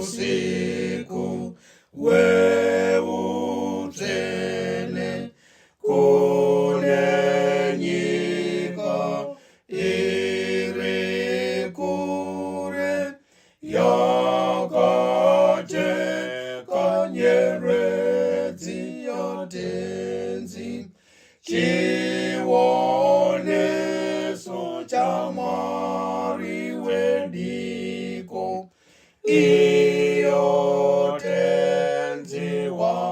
pausiku weutele kule nyika iri kure yakacheka nyeredzi yotenzi chioneso cha Mwari wediko iyo tenzi wabarwa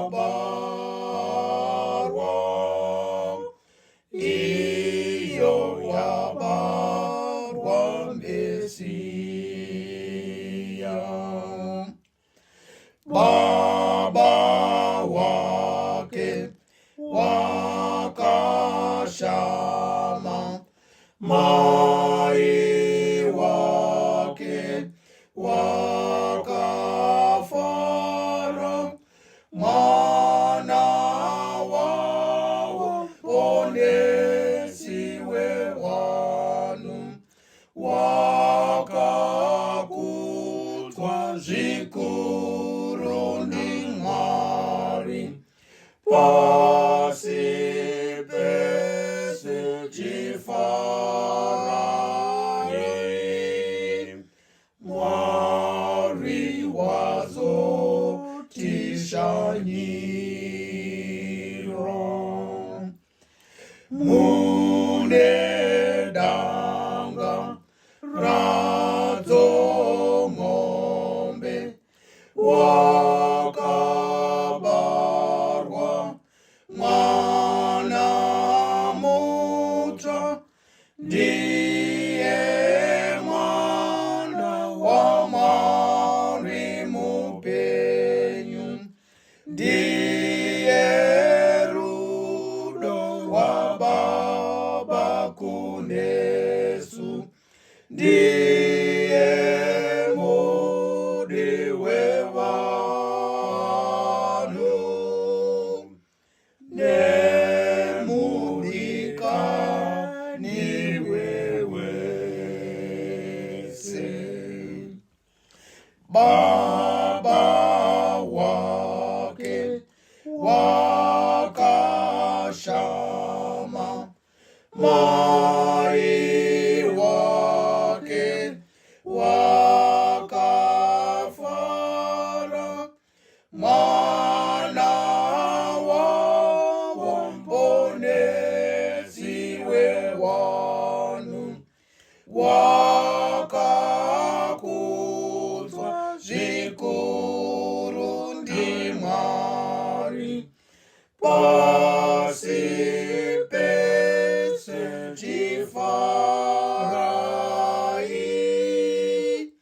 iyo yabarwa Mesia. Baba wake wakashama, mai wake wakafara, mwana wao onesiwe wanu wakakutwa zvikuru ndi Mwari pasi pese chifarani. Mwari wazotishanyira mune danga radzo ng'ombe wakabarwa mwana mutsva, ndiye mwana wa Mwari mupenyu, ndiye rudo rwa Baba kunesu, ndiye mudi wevanhu nemudikani wewese. Baba wake wakashama, mai wake wakafara, mwana wao onesiwe wanu wakakutwa zvikuru ndi Mwari pasi pese chifarai.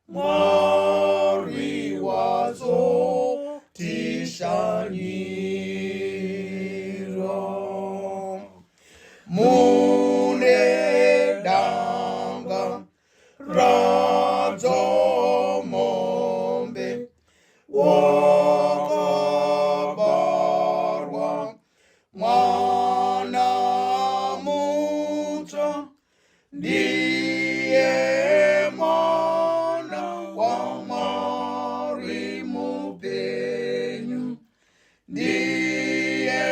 Mwari wazotishanyira mune danga radzo ng'ombe wakabarwa mwana mutsva, ndiye mwana wa Mwari mupenyu, ndiye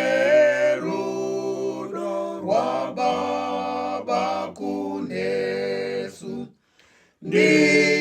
rudo rwa Baba kunesu, ndiye